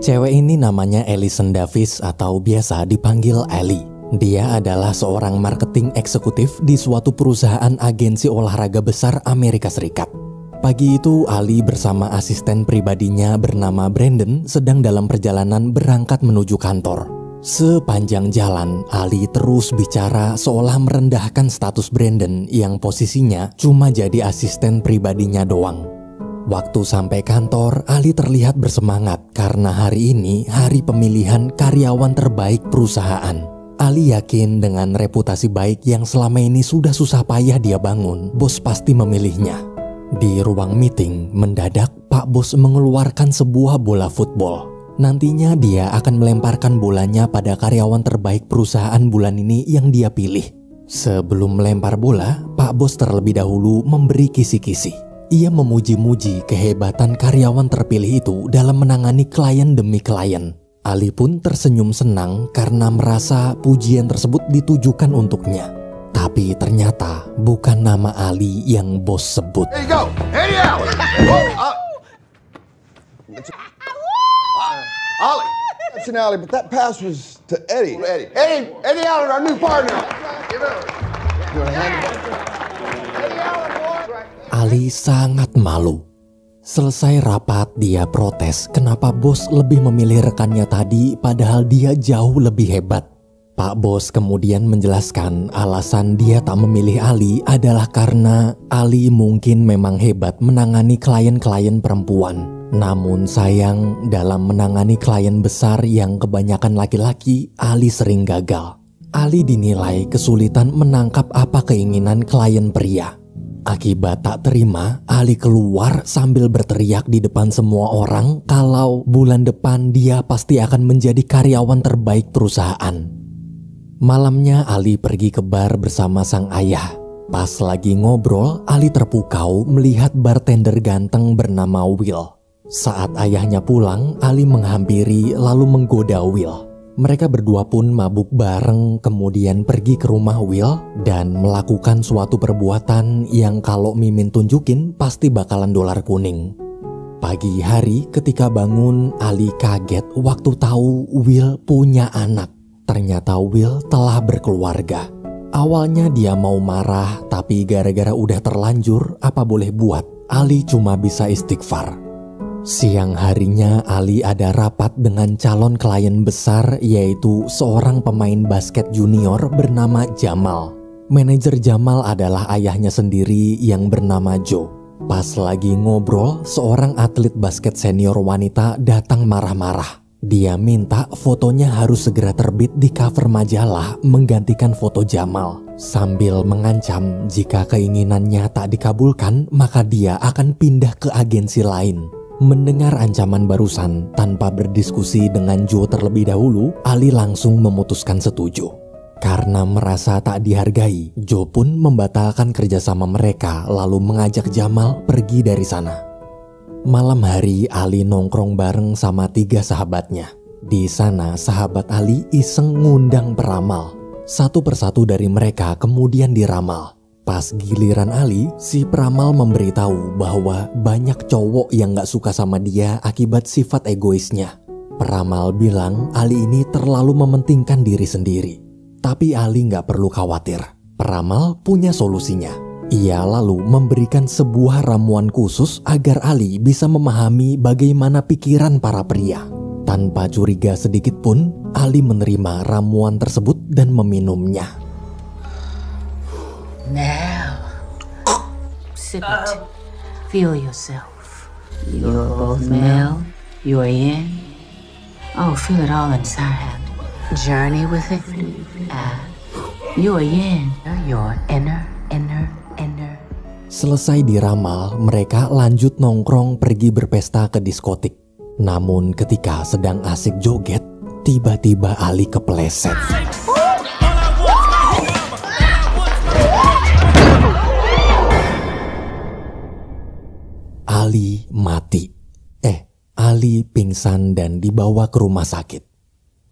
Cewek ini namanya Alison Davis atau biasa dipanggil Ali. Dia adalah seorang marketing eksekutif di suatu perusahaan agensi olahraga besar Amerika Serikat. Pagi itu Ali bersama asisten pribadinya bernama Brandon sedang dalam perjalanan berangkat menuju kantor. Sepanjang jalan, Ali terus bicara seolah merendahkan status Brandon yang posisinya cuma jadi asisten pribadinya doang. Waktu sampai kantor, Ali terlihat bersemangat karena hari ini hari pemilihan karyawan terbaik perusahaan. Ali yakin dengan reputasi baik yang selama ini sudah susah payah dia bangun, bos pasti memilihnya. Di ruang meeting, mendadak Pak Bos mengeluarkan sebuah bola football. Nantinya dia akan melemparkan bolanya pada karyawan terbaik perusahaan bulan ini yang dia pilih. Sebelum melempar bola, Pak Bos terlebih dahulu memberi kisi-kisi. Ia memuji-muji kehebatan karyawan terpilih itu dalam menangani klien demi klien. Ali pun tersenyum senang karena merasa pujian tersebut ditujukan untuknya. Tapi ternyata bukan nama Ali yang bos sebut. There you go, Eddie Allen. Ollie. That's an alley, but that pass was to Eddie. Eddie Allen, our new partner. Give it up. You want to hand it? Eddie Allen, boy. Ali sangat malu. Selesai rapat, dia protes kenapa bos lebih memilih rekannya tadi padahal dia jauh lebih hebat. Pak Bos kemudian menjelaskan alasan dia tak memilih Ali adalah karena Ali mungkin memang hebat menangani klien-klien perempuan. Namun sayang, dalam menangani klien besar yang kebanyakan laki-laki, Ali sering gagal. Ali dinilai kesulitan menangkap apa keinginan klien pria. Akibat tak terima, Ali keluar sambil berteriak di depan semua orang kalau bulan depan dia pasti akan menjadi karyawan terbaik perusahaan. Malamnya Ali pergi ke bar bersama sang ayah. Pas lagi ngobrol, Ali terpukau melihat bartender ganteng bernama Will. Saat ayahnya pulang, Ali menghampiri lalu menggoda Will. Mereka berdua pun mabuk bareng kemudian pergi ke rumah Will dan melakukan suatu perbuatan yang kalau Mimin tunjukin pasti bakalan dolar kuning. Pagi hari ketika bangun, Ali kaget waktu tahu Will punya anak. Ternyata Will telah berkeluarga. Awalnya dia mau marah, tapi gara-gara udah terlanjur, apa boleh buat, Ali cuma bisa istighfar. Siang harinya Ali ada rapat dengan calon klien besar yaitu seorang pemain basket junior bernama Jamal. Manajer Jamal adalah ayahnya sendiri yang bernama Joe. Pas lagi ngobrol, seorang atlet basket senior wanita datang marah-marah. Dia minta fotonya harus segera terbit di cover majalah menggantikan foto Jamal. Sambil mengancam jika keinginannya tak dikabulkan maka dia akan pindah ke agensi lain. Mendengar ancaman barusan, tanpa berdiskusi dengan Joe terlebih dahulu, Ali langsung memutuskan setuju. Karena merasa tak dihargai, Joe pun membatalkan kerjasama mereka lalu mengajak Jamal pergi dari sana. Malam hari, Ali nongkrong bareng sama 3 sahabatnya. Di sana, sahabat Ali iseng ngundang peramal. Satu persatu dari mereka kemudian diramal. Pas giliran Ali, si peramal memberitahu bahwa banyak cowok yang gak suka sama dia akibat sifat egoisnya. Peramal bilang Ali ini terlalu mementingkan diri sendiri. Tapi Ali gak perlu khawatir. Peramal punya solusinya. Ia lalu memberikan sebuah ramuan khusus agar Ali bisa memahami bagaimana pikiran para pria. Tanpa curiga sedikit pun, Ali menerima ramuan tersebut dan meminumnya. Now, sip it. Feel yourself. You're both male. You're yin. Oh, feel it all inside. Journey with it. You're yin. You're inner. Selesai diramal, mereka lanjut nongkrong pergi berpesta ke diskotik. Namun ketika sedang asik joget, tiba-tiba Ali kepleset. Ali mati. Ali pingsan dan dibawa ke rumah sakit.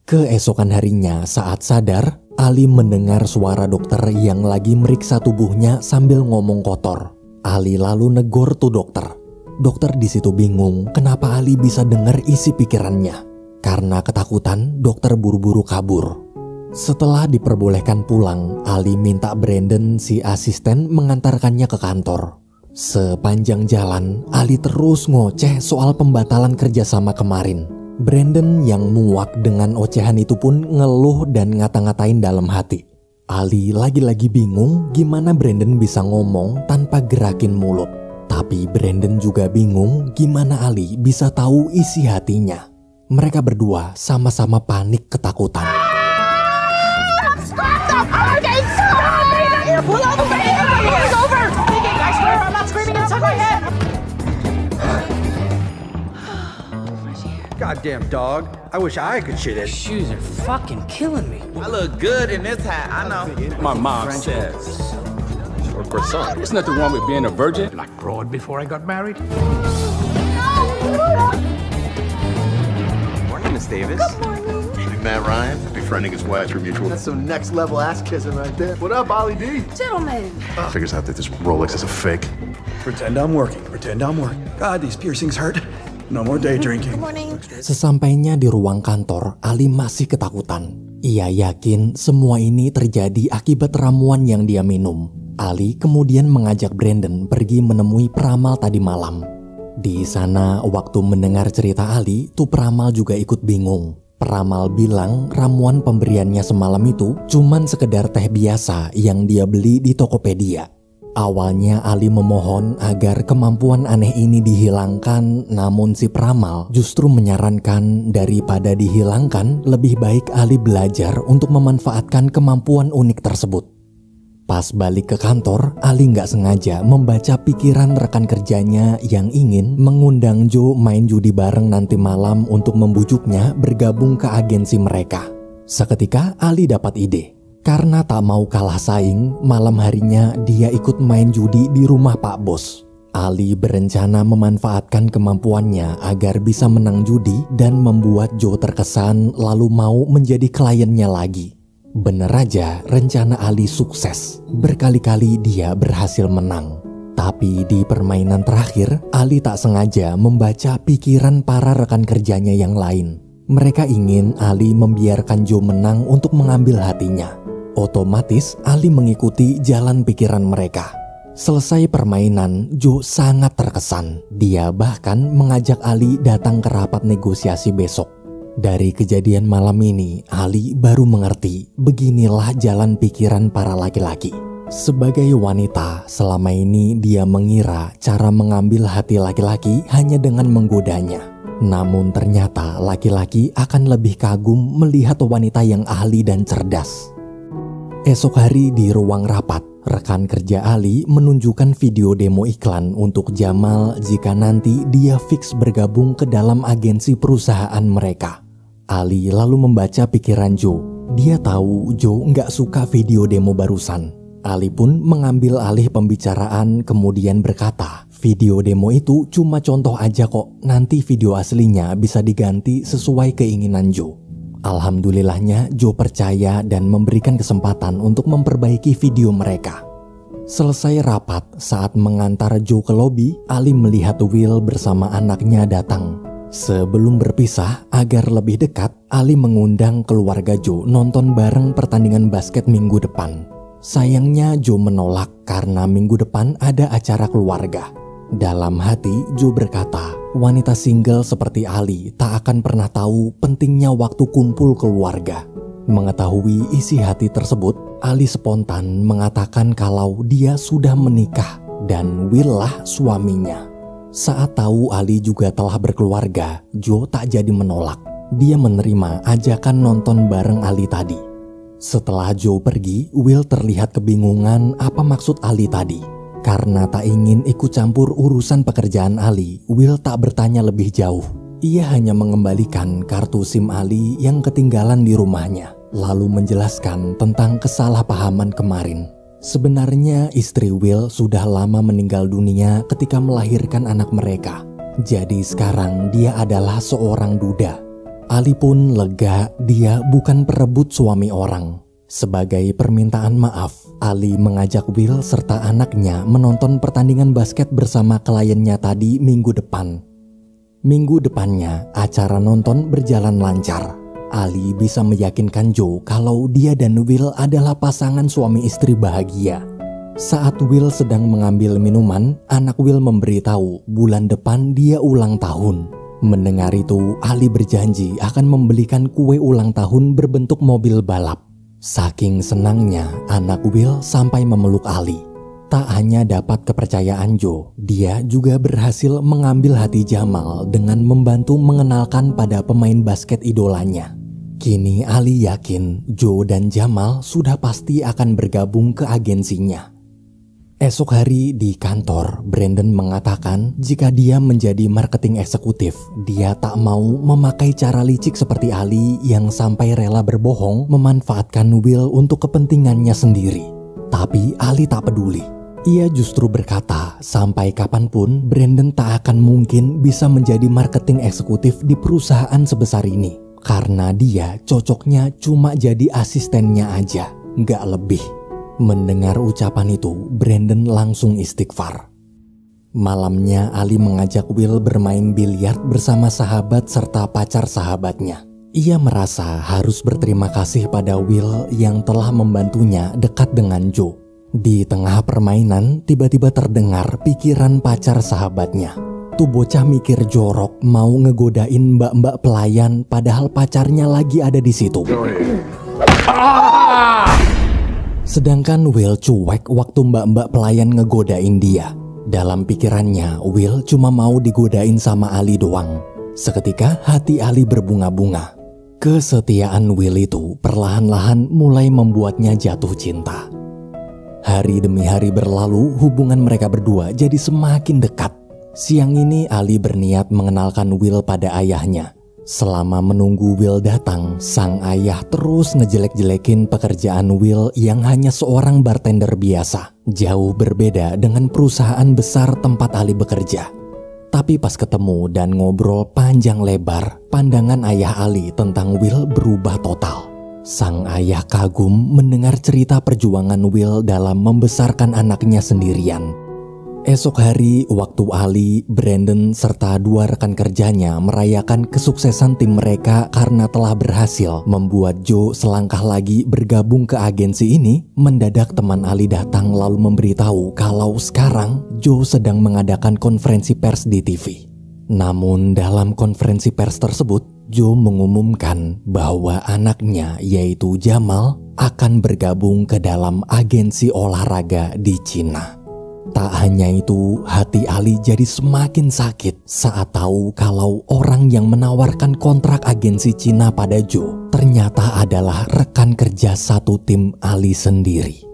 Keesokan harinya saat sadar, Ali mendengar suara dokter yang lagi meriksa tubuhnya sambil ngomong kotor. Ali lalu negor tuh dokter. Dokter di situ bingung kenapa Ali bisa dengar isi pikirannya. Karena ketakutan, dokter buru-buru kabur. Setelah diperbolehkan pulang, Ali minta Brandon si asisten mengantarkannya ke kantor. Sepanjang jalan, Ali terus ngoceh soal pembatalan kerjasama kemarin. Brandon yang muak dengan ocehan itu pun ngeluh dan ngata-ngatain dalam hati. Ali lagi-lagi bingung gimana Brandon bisa ngomong tanpa gerakin mulut. Tapi Brandon juga bingung gimana Ali bisa tahu isi hatinya. Mereka berdua sama-sama panik ketakutan. Goddamn dog. I wish I could shit it. Shoes are fucking killing me. I look good in this hat, I know. My mom says. Or croissant. There's nothing wrong with being a virgin. Like broad before I got married. Morning, Miss Davis. Good morning. Meet Matt Ryan, befriending his wife through mutual. That's some next level ass kissing right there. What up, Ollie D? Gentlemen. Figures out that this Rolex is a fake. Pretend I'm working. Pretend I'm working. God, these piercings hurt. No more day drinking. Good morning. Sesampainya di ruang kantor, Ali masih ketakutan. Ia yakin semua ini terjadi akibat ramuan yang dia minum. Ali kemudian mengajak Brandon pergi menemui peramal tadi malam. Di sana, waktu mendengar cerita Ali, tuh peramal juga ikut bingung. Peramal bilang ramuan pemberiannya semalam itu cuman sekedar teh biasa yang dia beli di Tokopedia. Awalnya Ali memohon agar kemampuan aneh ini dihilangkan, namun si peramal justru menyarankan daripada dihilangkan, lebih baik Ali belajar untuk memanfaatkan kemampuan unik tersebut. Pas balik ke kantor, Ali nggak sengaja membaca pikiran rekan kerjanya yang ingin mengundang Joe main judi bareng nanti malam untuk membujuknya bergabung ke agensi mereka. Seketika Ali dapat ide. Karena tak mau kalah saing, malam harinya dia ikut main judi di rumah Pak Bos. Ali berencana memanfaatkan kemampuannya agar bisa menang judi dan membuat Joe terkesan lalu mau menjadi kliennya lagi. Bener aja, rencana Ali sukses. Berkali-kali dia berhasil menang. Tapi di permainan terakhir, Ali tak sengaja membaca pikiran para rekan kerjanya yang lain. Mereka ingin Ali membiarkan Joe menang untuk mengambil hatinya. Otomatis Ali mengikuti jalan pikiran mereka. Selesai permainan, Joe sangat terkesan. Dia bahkan mengajak Ali datang ke rapat negosiasi besok. Dari kejadian malam ini, Ali baru mengerti beginilah jalan pikiran para laki-laki. Sebagai wanita, selama ini dia mengira cara mengambil hati laki-laki hanya dengan menggodanya. Namun ternyata laki-laki akan lebih kagum melihat wanita yang ahli dan cerdas. Esok hari di ruang rapat, rekan kerja Ali menunjukkan video demo iklan untuk Jamal jika nanti dia fix bergabung ke dalam agensi perusahaan mereka. Ali lalu membaca pikiran Joe. Dia tahu Joe nggak suka video demo barusan. Ali pun mengambil alih pembicaraan kemudian berkata, video demo itu cuma contoh aja kok, nanti video aslinya bisa diganti sesuai keinginan Joe. Alhamdulillahnya Joe percaya dan memberikan kesempatan untuk memperbaiki video mereka. Selesai rapat, saat mengantar Joe ke lobi, Ali melihat Will bersama anaknya datang. Sebelum berpisah, agar lebih dekat, Ali mengundang keluarga Joe nonton bareng pertandingan basket minggu depan. Sayangnya Joe menolak karena minggu depan ada acara keluarga. Dalam hati, Joe berkata, wanita single seperti Ali tak akan pernah tahu pentingnya waktu kumpul keluarga. Mengetahui isi hati tersebut, Ali spontan mengatakan kalau dia sudah menikah dan Will lah suaminya. Saat tahu Ali juga telah berkeluarga, Joe tak jadi menolak. Dia menerima ajakan nonton bareng Ali tadi. Setelah Joe pergi, Will terlihat kebingungan apa maksud Ali tadi. Karena tak ingin ikut campur urusan pekerjaan Ali, Will tak bertanya lebih jauh. Ia hanya mengembalikan kartu SIM Ali yang ketinggalan di rumahnya, lalu menjelaskan tentang kesalahpahaman kemarin. Sebenarnya istri Will sudah lama meninggal dunia ketika melahirkan anak mereka. Jadi sekarang dia adalah seorang duda. Ali pun lega, dia bukan perebut suami orang. Sebagai permintaan maaf, Ali mengajak Will serta anaknya menonton pertandingan basket bersama kliennya tadi minggu depan. Minggu depannya, acara nonton berjalan lancar. Ali bisa meyakinkan Joe kalau dia dan Will adalah pasangan suami istri bahagia. Saat Will sedang mengambil minuman, anak Will memberitahu bulan depan dia ulang tahun. Mendengar itu, Ali berjanji akan membelikan kue ulang tahun berbentuk mobil balap. Saking senangnya, anak Will sampai memeluk Ali. Tak hanya dapat kepercayaan Joe, dia juga berhasil mengambil hati Jamal dengan membantu mengenalkan pada pemain basket idolanya. Kini Ali yakin Joe dan Jamal sudah pasti akan bergabung ke agensinya. Esok hari di kantor, Brandon mengatakan jika dia menjadi marketing eksekutif, dia tak mau memakai cara licik seperti Ali yang sampai rela berbohong memanfaatkan Will untuk kepentingannya sendiri. Tapi Ali tak peduli. Ia justru berkata, sampai kapanpun Brandon tak akan mungkin bisa menjadi marketing eksekutif di perusahaan sebesar ini. Karena dia cocoknya cuma jadi asistennya aja, nggak lebih. Mendengar ucapan itu, Brandon langsung istighfar. Malamnya Ali mengajak Will bermain biliar bersama sahabat serta pacar sahabatnya. Ia merasa harus berterima kasih pada Will yang telah membantunya dekat dengan Joe. Di tengah permainan, tiba-tiba terdengar pikiran pacar sahabatnya. Tuh bocah mikir jorok mau ngegodain mbak-mbak pelayan padahal pacarnya lagi ada di situ. Sedangkan Will cuek waktu mbak-mbak pelayan ngegodain dia. Dalam pikirannya, Will cuma mau digodain sama Ali doang. Seketika hati Ali berbunga-bunga. Kesetiaan Will itu perlahan-lahan mulai membuatnya jatuh cinta. Hari demi hari berlalu, hubungan mereka berdua jadi semakin dekat. Siang ini Ali berniat mengenalkan Will pada ayahnya. Selama menunggu Will datang, sang ayah terus ngejelek-jelekin pekerjaan Will yang hanya seorang bartender biasa. Jauh berbeda dengan perusahaan besar tempat Ali bekerja. Tapi pas ketemu dan ngobrol panjang lebar, pandangan ayah Ali tentang Will berubah total. Sang ayah kagum mendengar cerita perjuangan Will dalam membesarkan anaknya sendirian. Esok hari, waktu Ali, Brandon, serta dua rekan kerjanya merayakan kesuksesan tim mereka karena telah berhasil membuat Joe selangkah lagi bergabung ke agensi ini, mendadak teman Ali datang lalu memberitahu kalau sekarang Joe sedang mengadakan konferensi pers di TV. Namun dalam konferensi pers tersebut, Joe mengumumkan bahwa anaknya yaitu Jamal akan bergabung ke dalam agensi olahraga di Cina. Tak hanya itu, hati Ali jadi semakin sakit saat tahu kalau orang yang menawarkan kontrak agensi Cina pada Joe ternyata adalah rekan kerja satu tim Ali sendiri.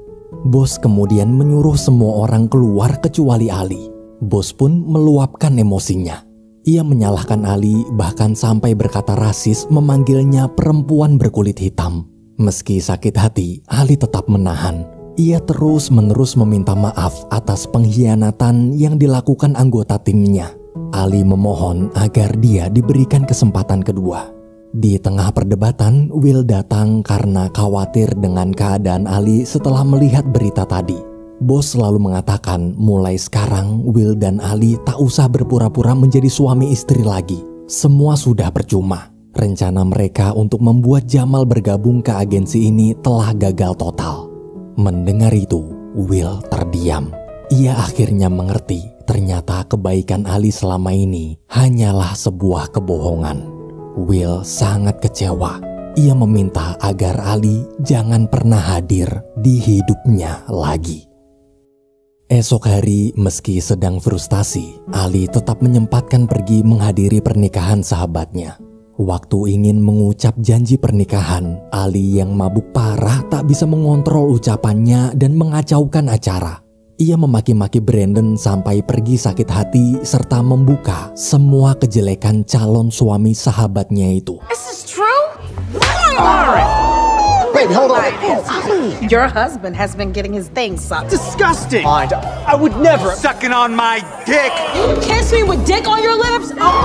Bos kemudian menyuruh semua orang keluar kecuali Ali. Bos pun meluapkan emosinya. Ia menyalahkan Ali, bahkan sampai berkata rasis memanggilnya perempuan berkulit hitam. Meski sakit hati, Ali tetap menahan. Ia terus-menerus meminta maaf atas pengkhianatan yang dilakukan anggota timnya. Ali memohon agar dia diberikan kesempatan kedua. Di tengah perdebatan, Will datang karena khawatir dengan keadaan Ali setelah melihat berita tadi. Bos selalu mengatakan mulai sekarang Will dan Ali tak usah berpura-pura menjadi suami istri lagi. Semua sudah percuma. Rencana mereka untuk membuat Jamal bergabung ke agensi ini telah gagal total. Mendengar itu, Will terdiam. Ia akhirnya mengerti ternyata kebaikan Ali selama ini hanyalah sebuah kebohongan. Will sangat kecewa. Ia meminta agar Ali jangan pernah hadir di hidupnya lagi. Esok hari, meski sedang frustasi, Ali tetap menyempatkan pergi menghadiri pernikahan sahabatnya. Waktu ingin mengucap janji pernikahan, Ali yang mabuk parah tak bisa mengontrol ucapannya dan mengacaukan acara. Ia memaki-maki Brandon sampai pergi sakit hati serta membuka semua kejelekan calon suami sahabatnya itu. This is true? Baby, hold on. Your husband has been getting his thing sucked. Disgusting! I would never. Sucking on my dick! You kiss me with dick on your lips? Oh,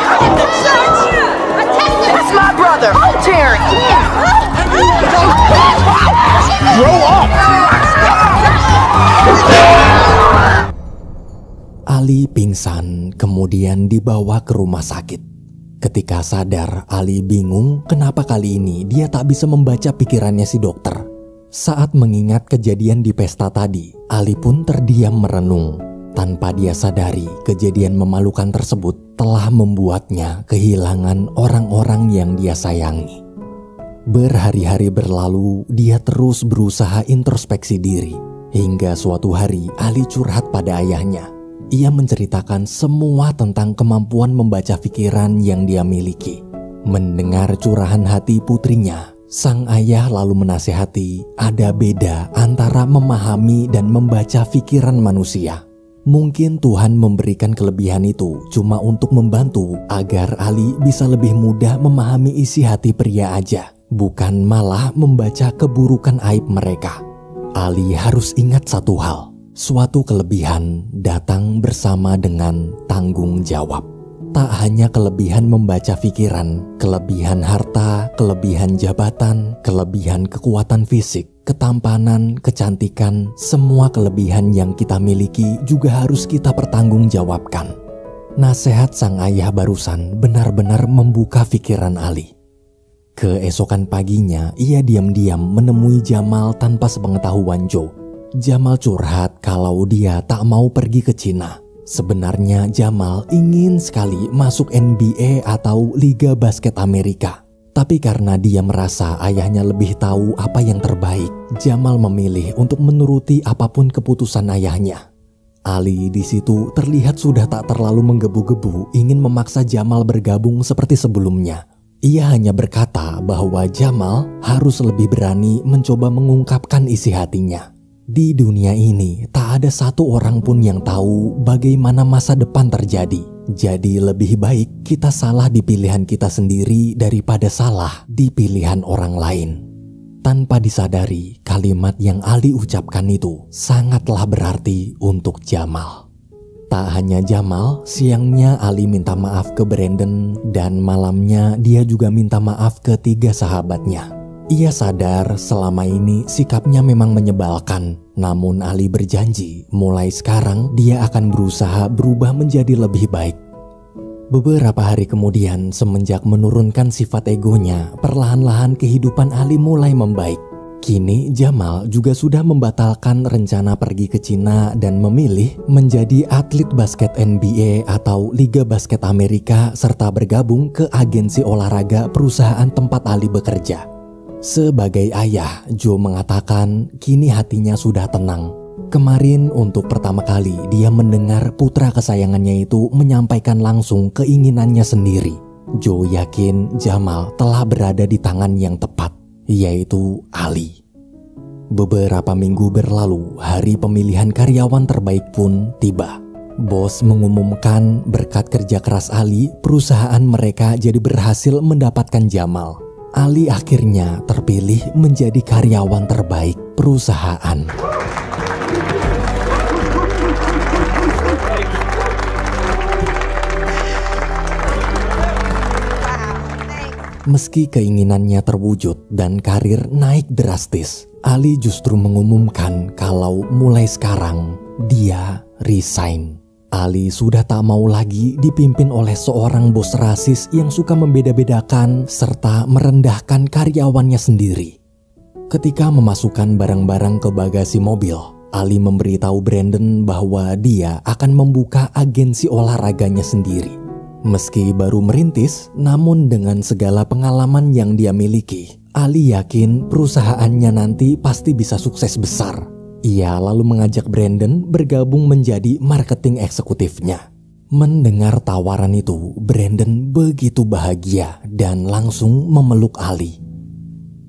I'm in the church! That's my brother! Oh, Terry! Grow up! Ali pingsan kemudian dibawa ke rumah sakit. Ketika sadar, Ali bingung kenapa kali ini dia tak bisa membaca pikirannya si dokter. Saat mengingat kejadian di pesta tadi, Ali pun terdiam merenung. Tanpa dia sadari, kejadian memalukan tersebut telah membuatnya kehilangan orang-orang yang dia sayangi. Berhari-hari berlalu, dia terus berusaha introspeksi diri. Hingga suatu hari, Ali curhat pada ayahnya. Ia menceritakan semua tentang kemampuan membaca pikiran yang dia miliki. Mendengar curahan hati putrinya, sang ayah lalu menasihati ada beda antara memahami dan membaca pikiran manusia. Mungkin Tuhan memberikan kelebihan itu cuma untuk membantu agar Ali bisa lebih mudah memahami isi hati pria aja, bukan malah membaca keburukan aib mereka. Ali harus ingat satu hal, suatu kelebihan datang bersama dengan tanggung jawab. Tak hanya kelebihan membaca pikiran, kelebihan harta, kelebihan jabatan, kelebihan kekuatan fisik, ketampanan, kecantikan, semua kelebihan yang kita miliki juga harus kita pertanggungjawabkan. Nasihat sang ayah barusan benar-benar membuka pikiran Ali. Keesokan paginya, ia diam-diam menemui Jamal tanpa sepengetahuan Joe. Jamal curhat kalau dia tak mau pergi ke Cina. Sebenarnya Jamal ingin sekali masuk NBA atau Liga Basket Amerika. Tapi karena dia merasa ayahnya lebih tahu apa yang terbaik, Jamal memilih untuk menuruti apapun keputusan ayahnya. Ali di situ terlihat sudah tak terlalu menggebu-gebu ingin memaksa Jamal bergabung seperti sebelumnya. Ia hanya berkata bahwa Jamal harus lebih berani mencoba mengungkapkan isi hatinya. Di dunia ini tak ada satu orang pun yang tahu bagaimana masa depan terjadi. Jadi lebih baik kita salah di pilihan kita sendiri daripada salah di pilihan orang lain. Tanpa disadari, kalimat yang Ali ucapkan itu sangatlah berarti untuk Jamal. Tak hanya Jamal, siangnya Ali minta maaf ke Brandon dan malamnya dia juga minta maaf ke 3 sahabatnya. Ia sadar selama ini sikapnya memang menyebalkan, namun Ali berjanji mulai sekarang dia akan berusaha berubah menjadi lebih baik. Beberapa hari kemudian, semenjak menurunkan sifat egonya, perlahan-lahan kehidupan Ali mulai membaik. Kini Jamal juga sudah membatalkan rencana pergi ke Cina dan memilih menjadi atlet basket NBA atau Liga Basket Amerika serta bergabung ke agensi olahraga perusahaan tempat Ali bekerja. Sebagai ayah, Joe mengatakan kini hatinya sudah tenang. Kemarin untuk pertama kali dia mendengar putra kesayangannya itu menyampaikan langsung keinginannya sendiri. Joe yakin Jamal telah berada di tangan yang tepat, yaitu Ali. Beberapa minggu berlalu, hari pemilihan karyawan terbaik pun tiba. Bos mengumumkan berkat kerja keras Ali, perusahaan mereka jadi berhasil mendapatkan Jamal. Ali akhirnya terpilih menjadi karyawan terbaik perusahaan. Meski keinginannya terwujud dan karir naik drastis, Ali justru mengumumkan kalau mulai sekarang dia resign. Ali sudah tak mau lagi dipimpin oleh seorang bos rasis yang suka membeda-bedakan serta merendahkan karyawannya sendiri. Ketika memasukkan barang-barang ke bagasi mobil, Ali memberitahu Brandon bahwa dia akan membuka agensi olahraganya sendiri. Meski baru merintis, namun dengan segala pengalaman yang dia miliki, Ali yakin perusahaannya nanti pasti bisa sukses besar. Ia lalu mengajak Brandon bergabung menjadi marketing eksekutifnya. Mendengar tawaran itu, Brandon begitu bahagia dan langsung memeluk Ali.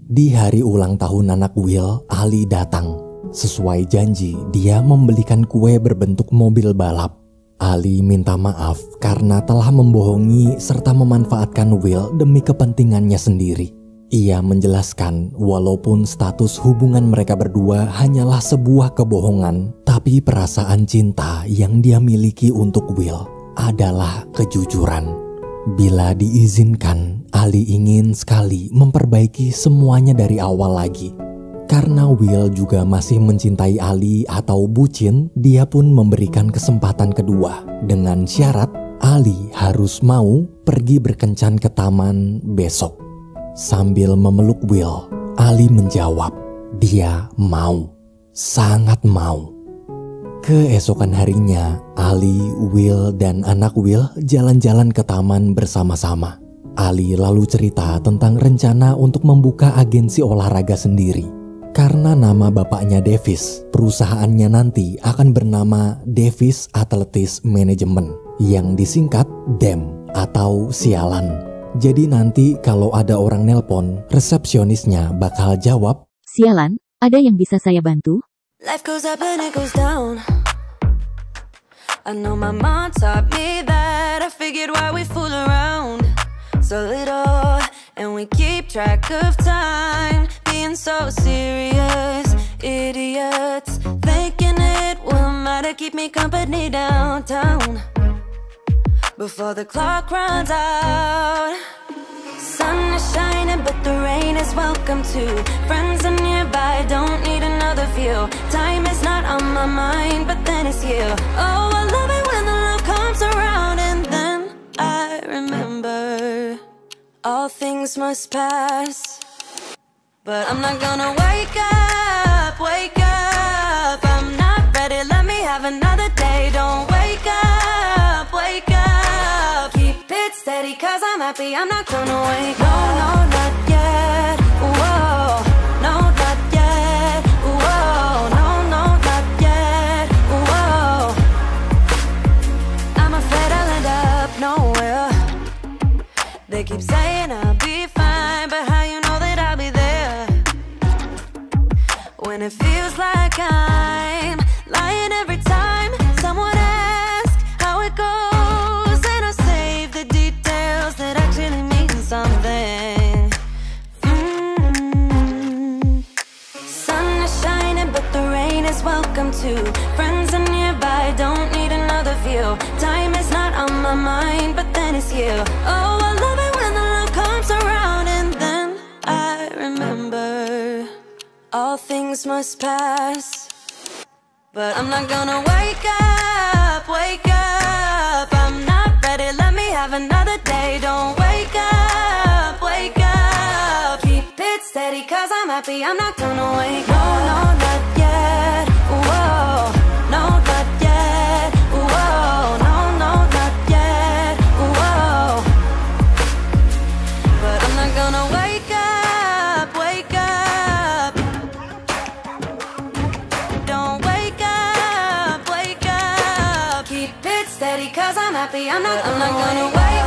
Di hari ulang tahun anak Will, Ali datang. Sesuai janji, dia membelikan kue berbentuk mobil balap. Ali minta maaf karena telah membohongi serta memanfaatkan Will demi kepentingannya sendiri. Ia menjelaskan walaupun status hubungan mereka berdua hanyalah sebuah kebohongan, tapi perasaan cinta yang dia miliki untuk Will adalah kejujuran. Bila diizinkan, Ali ingin sekali memperbaiki semuanya dari awal lagi. Karena Will juga masih mencintai Ali atau bucin, dia pun memberikan kesempatan kedua dengan syarat Ali harus mau pergi berkencan ke taman besok. Sambil memeluk Will, Ali menjawab, dia mau, sangat mau. Keesokan harinya, Ali, Will, dan anak Will jalan-jalan ke taman bersama-sama. Ali lalu cerita tentang rencana untuk membuka agensi olahraga sendiri. Karena nama bapaknya Davis, perusahaannya nanti akan bernama Davis Athletics Management, yang disingkat DAM atau sialan. Jadi nanti kalau ada orang nelpon, resepsionisnya bakal jawab, sialan, ada yang bisa saya bantu? Life goes up and it goes down. I know my mom taught me that. I figured why we fool around so little, and we keep track of time, being so serious, idiots, thinking it will matter, keep me company downtown, before the clock runs out. Sun is shining but the rain is welcome too. Friends are nearby, don't need another view. Time is not on my mind, but then it's you. Oh, I love it when the love comes around, and then I remember all things must pass. But I'm not gonna wake up, wake up. I'm not ready, let me have another day. Don't wake up, wake up. Keep it steady cause I'm happy, I'm not gonna wake up. No, not yet, whoa. No, not yet, whoa. No, not yet, whoa. I'm afraid I'll end up nowhere. They keep saying I'll be fine, but how you know that I'll be there when it feels like I'm lying every time someone asks how it goes, and I save the details that actually mean something. Sun is shining but the rain is welcome too. Friends are nearby, don't need another view. Time is not on my mind, but then it's you. Oh, I love it when the love comes around, and then I remember all things must pass. But I'm not gonna wake up, wake up. I'm not ready, let me have another day. Don't wake up, wake up. Keep it steady cause I'm happy, I'm not gonna wake up. No, not yet, whoa. No, not yet, whoa. No, not yet, whoa. But I'm not gonna wake up, wake up. Don't wake up, wake up. Keep it steady cause I'm happy, I'm not gonna wake up.